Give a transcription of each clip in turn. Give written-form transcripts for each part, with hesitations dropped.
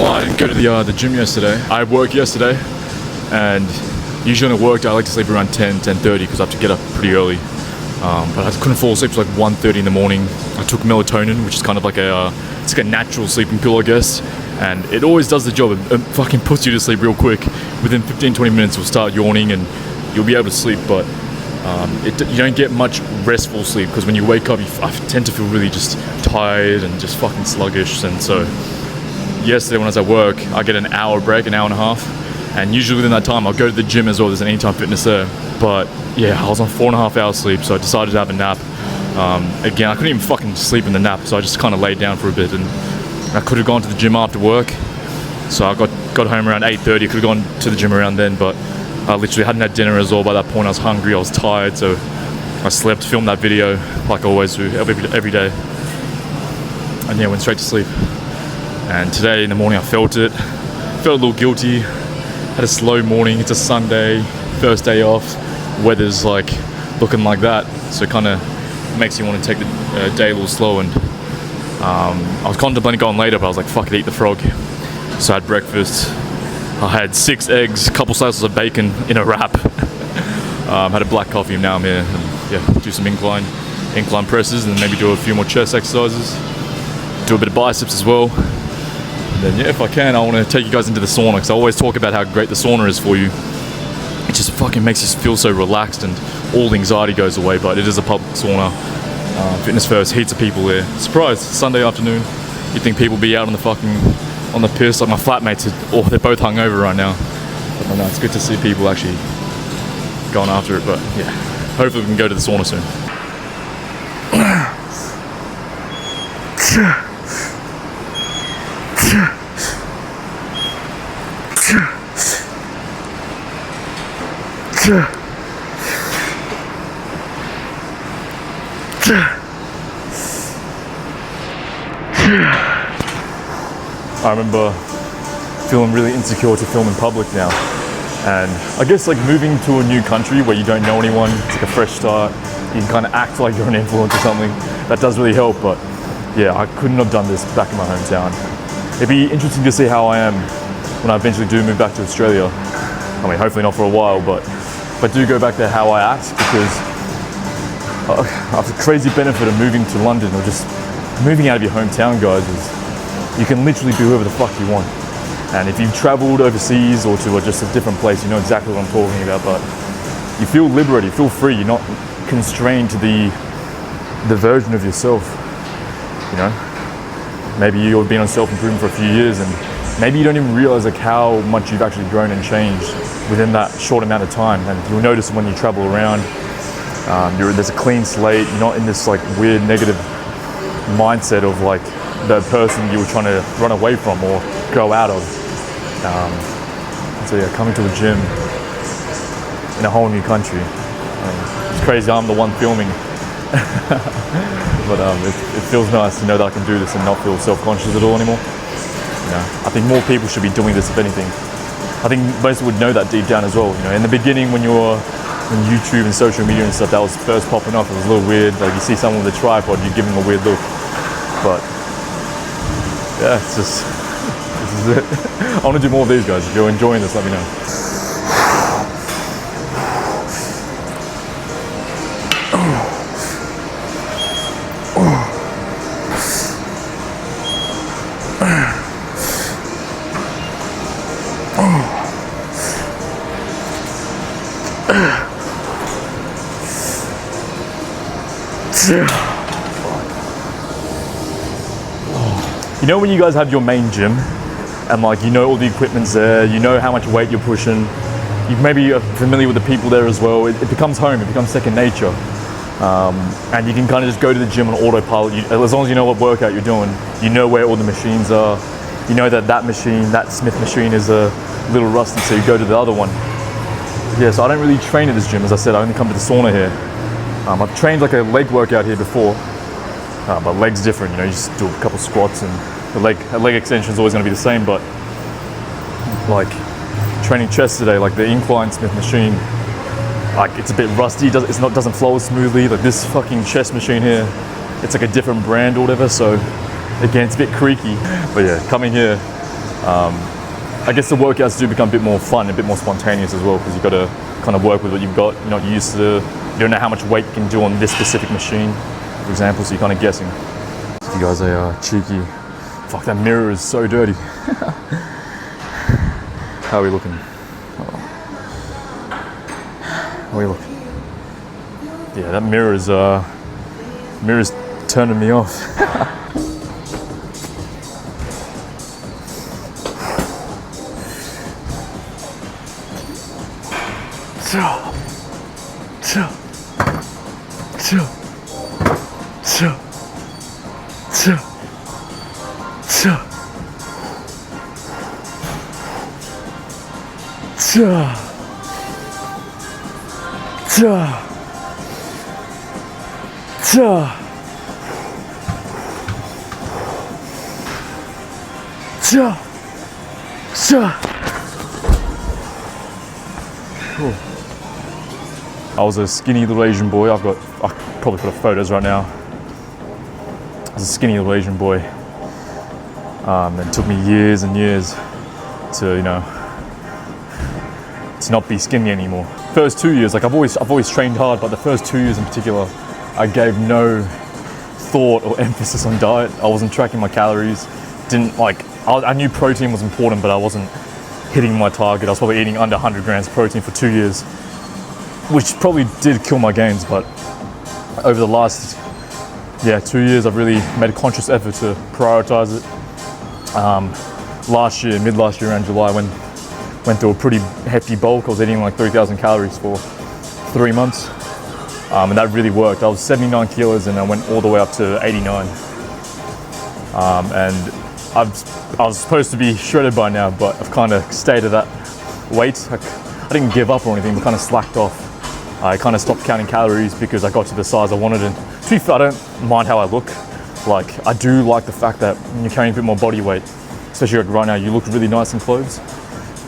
Well, I didn't go to the gym yesterday. I had work yesterday, and usually when I worked, I like to sleep around 10:30 because I have to get up pretty early. But I couldn't fall asleep till like 1:30 in the morning. I took melatonin, which is kind of like it's like a natural sleeping pill, I guess. And it always does the job. It fucking puts you to sleep real quick. Within 15-20 minutes, you'll start yawning and you'll be able to sleep. But you don't get much restful sleep because when you wake up, I tend to feel really just tired and just fucking sluggish. And so yesterday when I was at work, I get an hour break, an hour and a half. And usually within that time, I'll go to the gym as well. There's an Anytime Fitness there. But yeah, I was on 4.5 hours sleep, so I decided to have a nap. Again, I couldn't even fucking sleep in the nap, so I just kind of laid down for a bit. And I could have gone to the gym after work. So I got home around 8:30. I could have gone to the gym around then, but I literally hadn't had dinner as well. By that point, I was hungry, I was tired, so I slept, filmed that video like I always do every day. And yeah, went straight to sleep. And today in the morning, I felt a little guilty. Had a slow morning. It's a Sunday, first day off. Weather's like looking like that, so it kind of makes you want to take the day a little slow. And I was contemplating going later, but I was like, fuck it, eat the frog. So I had breakfast. I had 6 eggs, a couple slices of bacon in a wrap. Had a black coffee, and now I'm here. And yeah, do some incline presses, and then maybe do a few more chest exercises. Do a bit of biceps as well. And then yeah, if I can, I want to take you guys into the sauna, because I always talk about how great the sauna is for you. It just fucking makes you feel so relaxed and all anxiety goes away. But it is a public sauna. Fitness First, heaps of people there. Surprise, Sunday afternoon. You'd think people would be out on the piss. Like my flatmates, they're both hungover right now. But no, it's good to see people actually going after it. But yeah, hopefully we can go to the sauna soon. I remember feeling really insecure to film in public now, and I guess like moving to a new country where you don't know anyone, it's like a fresh start, you can kind of act like you're an influencer or something. That does really help. But yeah, I couldn't have done this back in my hometown. It'd be interesting to see how I am when I eventually do move back to Australia. I mean, hopefully not for a while, but if I do go back there, how I act, because I have the crazy benefit of moving to London, or just moving out of your hometown, guys, is you can literally be whoever the fuck you want. And if you've traveled overseas or to just a different place, you know exactly what I'm talking about. But you feel liberated, you feel free, you're not constrained to the version of yourself. You know, maybe you've been on self-improvement for a few years, and maybe you don't even realize like how much you've actually grown and changed within that short amount of time. And you'll notice when you travel around, there's a clean slate. You're not in this like weird negative mindset of like the person you were trying to run away from or go out of. So yeah, coming to a gym in a whole new country. It's crazy, I'm the one filming. But it feels nice to know that I can do this and not feel self-conscious at all anymore. You know, I think more people should be doing this, if anything. I think most would know that deep down as well. You know, in the beginning when you're on YouTube and social media and stuff, that was first popping off, it was a little weird. Like you see someone with a tripod, you give them a weird look. But yeah, this is it. I want to do more of these, guys. If you're enjoying this, let me know. You know when you guys have your main gym and like you know all the equipment's there, you know how much weight you're pushing, you maybe are familiar with the people there as well, it becomes home, it becomes second nature. And you can kind of just go to the gym on autopilot. As long as you know what workout you're doing, you know where all the machines are, you know that machine, that Smith machine is a little rusty, so you go to the other one. Yeah, so I don't really train at this gym. As I said, I only come to the sauna here. I've trained like a leg workout here before, but leg's different, you know, you just do a couple squats and the leg extension is always going to be the same. But like training chest today, like the incline Smith machine, like it's a bit rusty, it doesn't flow as smoothly. Like this fucking chest machine here, it's like a different brand or whatever, so again, it's a bit creaky. But yeah, coming here, I guess the workouts do become a bit more fun, a bit more spontaneous as well, because you've got to kind of work with what you've got. You're not used to, you don't know how much weight you can do on this specific machine, for example, so you're kind of guessing. If you guys are cheeky, fuck, that mirror is so dirty. How are we looking? How are we looking? Yeah, that mirror's turning me off. I was a skinny little Asian boy. I probably put up photos right now. I was a skinny little Asian boy. It took me years and years to, to not be skinny anymore. First 2 years, like I've always trained hard, but the first 2 years in particular, I gave no thought or emphasis on diet. I wasn't tracking my calories. I knew protein was important, but I wasn't hitting my target. I was probably eating under 100 grams of protein for 2 years, which probably did kill my gains. But over the last 2 years, I've really made a conscious effort to prioritize it. Mid last year around July, went through a pretty hefty bulk. I was eating like 3,000 calories for 3 months, and that really worked. I was 79 kilos and I went all the way up to 89. And I was supposed to be shredded by now, but I've kind of stayed at that weight. I didn't give up or anything, but kind of slacked off. I kind of stopped counting calories because I got to the size I wanted, and to be fair, I don't mind how I look. Like, I do like the fact that when you're carrying a bit more body weight, especially like right now, you look really nice in clothes,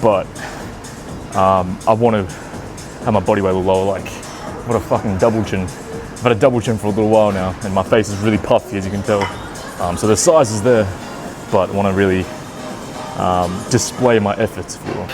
but I want to have my body weight a little lower. Like, what a fucking double chin. I've had a double chin for a little while now, and my face is really puffy, as you can tell. So the size is there, but I want to really display my efforts, if you will.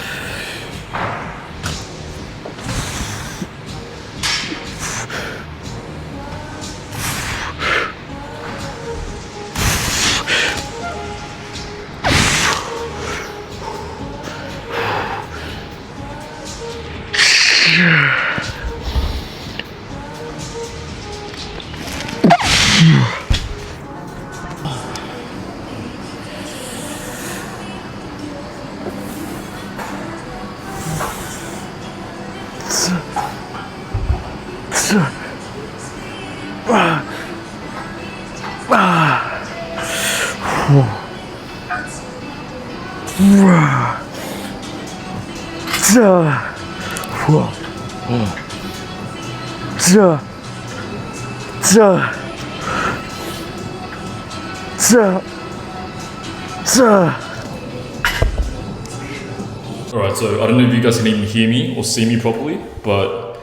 Alright, so I don't know if you guys can even hear me or see me properly, but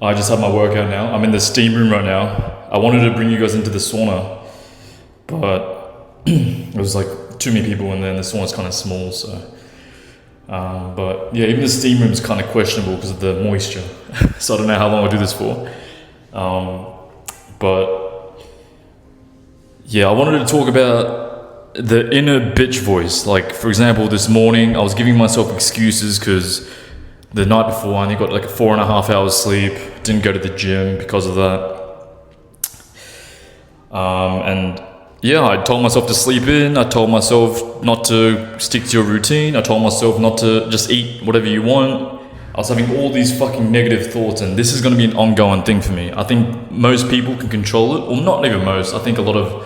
I just had my workout now. I'm in the steam room right now. I wanted to bring you guys into the sauna, but it was like too many people in there and the sauna's kind of small, so. But yeah, even the steam room is kind of questionable because of the moisture. So I don't know how long I'll do this for. But yeah, I wanted to talk about the inner bitch voice. Like, for example, this morning I was giving myself excuses because the night before I only got like 4.5 hours sleep, didn't go to the gym because of that. And yeah, I told myself to sleep in, I told myself not to stick to your routine, I told myself not to just eat whatever you want. I was having all these fucking negative thoughts, and this is going to be an ongoing thing for me. I think most people can control it, or not even most. I think a lot of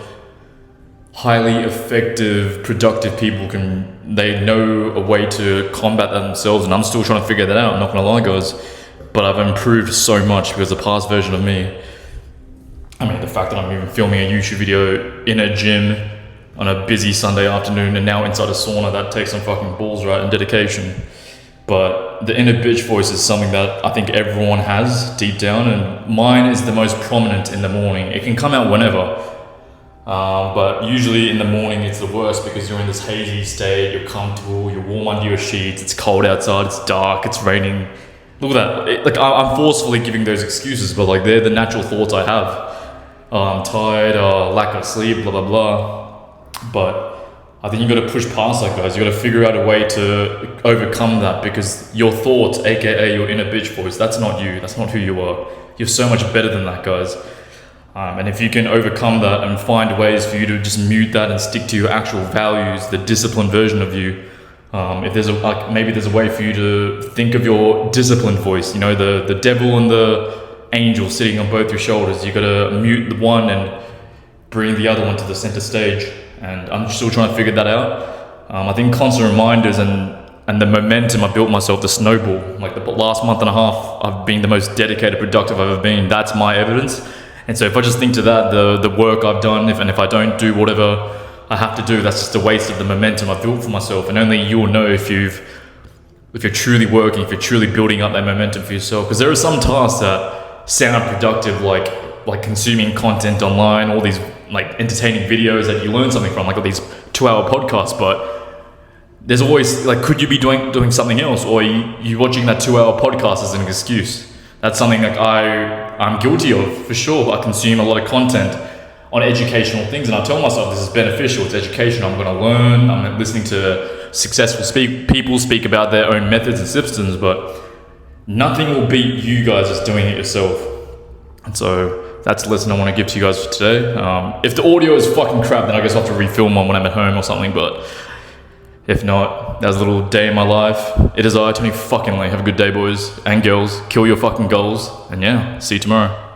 highly effective, productive people they know a way to combat that themselves, and I'm still trying to figure that out, I'm not going to lie, guys. But I've improved so much because the past version of me, I mean, the fact that I'm even filming a YouTube video in a gym on a busy Sunday afternoon and now inside a sauna, that takes some fucking balls, right, and dedication. But the inner bitch voice is something that I think everyone has deep down, and mine is the most prominent in the morning. It can come out whenever, But usually in the morning it's the worst because you're in this hazy state, you're comfortable, you're warm under your sheets, it's cold outside, it's dark, it's raining. Look at that. I'm forcefully giving those excuses, but like they're the natural thoughts I have. I'm tired, lack of sleep, blah, blah, blah. But I think you got to push past that, guys. You got to figure out a way to overcome that, because your thoughts, aka your inner bitch voice, that's not you. That's not who you are. You're so much better than that, guys. And if you can overcome that and find ways for you to just mute that and stick to your actual values, the disciplined version of you, if there's maybe there's a way for you to think of your disciplined voice, the devil and the angel sitting on both your shoulders. You got to mute the one and bring the other one to the center stage. And I'm still trying to figure that out. I think constant reminders and the momentum I built myself, the snowball, like the last month and a half, I've been the most dedicated, productive I've ever been. That's my evidence. And so if I just think to that, the work I've done, if I don't do whatever I have to do, that's just a waste of the momentum I've built for myself. And only you'll know if you're truly working, if you're truly building up that momentum for yourself. Because there are some tasks that sound productive, like consuming content online, all these like entertaining videos that you learn something from, like all these 2-hour podcasts. But there's always like, could you be doing something else, or you watching that 2-hour podcast as an excuse? That's something that I'm guilty of, for sure. I consume a lot of content on educational things, and I tell myself this is beneficial, it's education, I'm going to learn, I'm listening to successful people speak about their own methods and systems, but nothing will beat you guys just doing it yourself. And so that's the lesson I want to give to you guys for today. If the audio is fucking crap, then I guess I'll have to refilm one when I'm at home or something, but if not, that was a little day in my life. It is I, Tony fucking Lee. Have a good day, boys and girls. Kill your fucking goals, and yeah, see you tomorrow.